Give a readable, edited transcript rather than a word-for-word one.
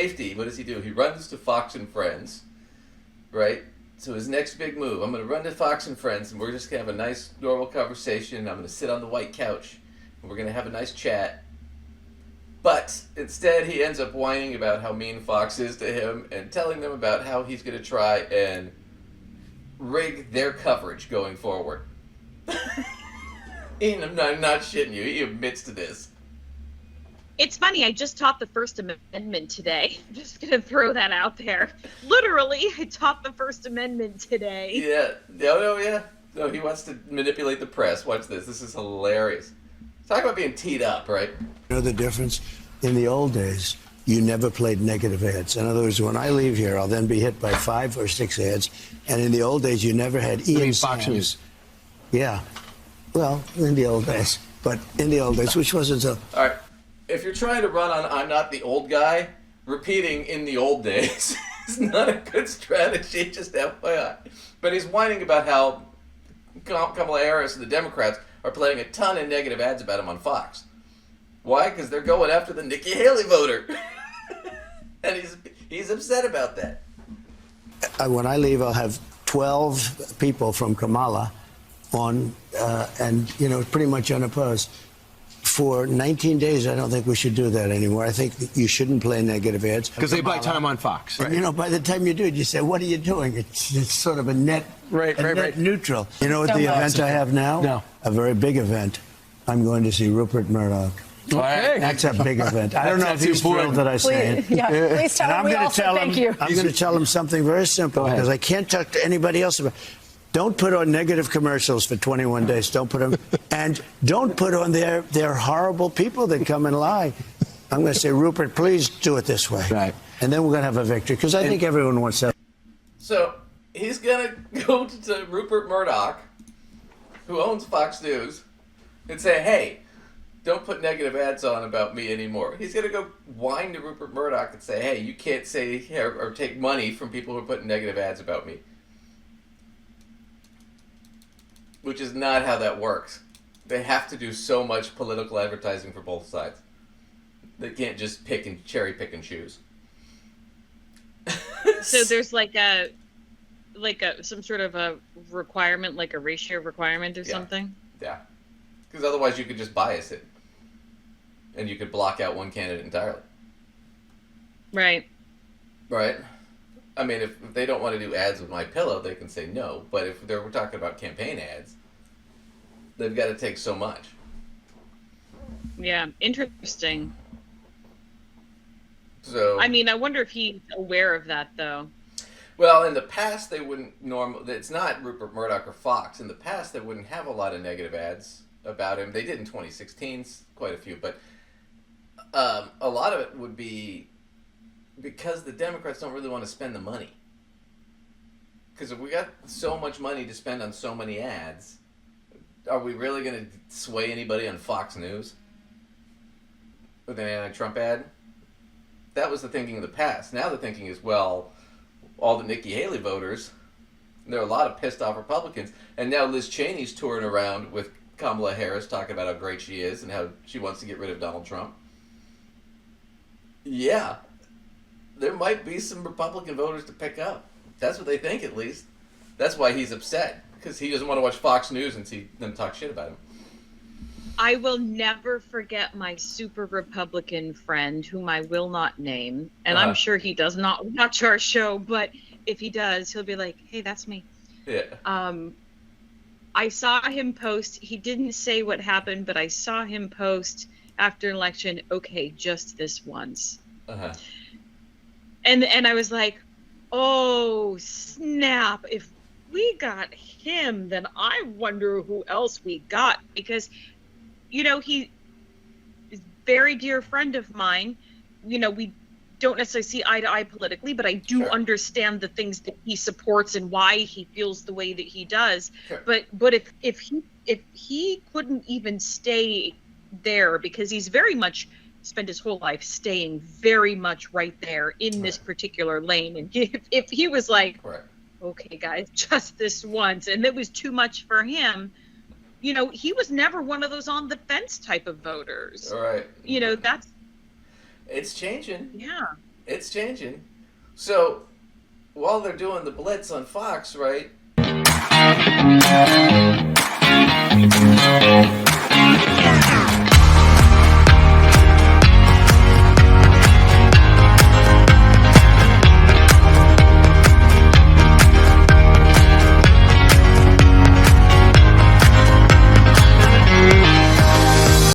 safety, what does he do? He runs to Fox and Friends, right? So his next big move, I'm going to run to Fox and Friends, and we're just going to have a nice, normal conversation. I'm going to sit on the white couch, and we're going to have a nice chat. But instead, he ends up whining about how mean Fox is to him and telling them about how he's going to try and rig their coverage going forward. Ian, I'm not shitting you. He admits to this. It's funny, I just taught the First Amendment today. I'm just going to throw that out there. Literally, I taught the First Amendment today. Yeah. No, he wants to manipulate the press. Watch this. This is hilarious. Talk about being teed up, right? You know the difference? In the old days, you never played negative ads. In other words, when I leave here, I'll then be hit by 5 or 6 ads. And in the old days, you never had Ian Fox News. Yeah. Well, in the old days. But in the old days, which wasn't so... All right. If you're trying to run on I'm not the old guy, repeating in the old days is not a good strategy, just FYI. But he's whining about how Kamala Harris and the Democrats are playing a ton of negative ads about him on Fox. Why? Because they're going after the Nikki Haley voter. And he's upset about that. When I leave, I'll have 12 people from Kamala on, and, you know, pretty much unopposed. For 19 days, I don't think we should do that anymore. I think you shouldn't play negative ads. Because they buy time on Fox. Right. And, you know, by the time you do it, you say, what are you doing? It's sort of a net, net neutral. You know what the event I have now? No. A very big event. I'm going to see Rupert Murdoch. Okay. That's a big event. I don't know if he's thrilled that I say it. Yeah, please tell him we also thank you. I'm going to tell him something very simple because I can't talk to anybody else about it. Don't put on negative commercials for 21 days. Don't put them, and don't put on their horrible people that come and lie. I'm going to say, Rupert, please do it this way. Right. And then we're going to have a victory because I think everyone wants that. So he's going to go to Rupert Murdoch, who owns Fox News, and say, hey, don't put negative ads on about me anymore. He's going to go whine to Rupert Murdoch and say, hey, you can't say or take money from people who are putting negative ads about me. Which is not how that works. They have to do so much political advertising for both sides. They can't just cherry pick and choose. So there's like some sort of a requirement, like a ratio requirement or something? Yeah. Because otherwise you could just bias it. And you could block out one candidate entirely. Right. Right? I mean, if they don't want to do ads with My Pillow, they can say no. But if we're talking about campaign ads, they've got to take so much. Yeah, interesting. So I mean, I wonder if he's aware of that, though. Well, in the past, they wouldn't it's not Rupert Murdoch or Fox. In the past, they wouldn't have a lot of negative ads about him. They did in 2016, quite a few. But a lot of it would be because the Democrats don't really want to spend the money. Because if we got so much money to spend on so many ads, are we really going to sway anybody on Fox News with an anti-Trump ad? That was the thinking of the past. Now the thinking is, well, all the Nikki Haley voters, there are a lot of pissed off Republicans, and now Liz Cheney's touring around with Kamala Harris talking about how great she is and how she wants to get rid of Donald Trump. Yeah. There might be some Republican voters to pick up. That's what they think, at least. That's why he's upset, because he doesn't want to watch Fox News and see them talk shit about him. I will never forget my super Republican friend, whom I will not name, and I'm sure he does not watch our show, but if he does, he'll be like, hey, that's me. Yeah. I saw him post, he didn't say what happened, but I saw him post after an election, okay, just this once. Uh-huh. And I was like, oh, snap. If we got him, then I wonder who else we got. Because, you know, he is a very dear friend of mine. You know, we don't necessarily see eye to eye politically, but I do understand the things that he supports and why he feels the way that he does. Sure. But if he couldn't even stay there, because he's very much spent his whole life staying very much right there in this particular lane. And if he was like, okay, guys, just this once, and it was too much for him, you know, he was never one of those on the fence type of voters. All right. You know, that's... It's changing. Yeah. It's changing. So while they're doing the Blitz on Fox, right?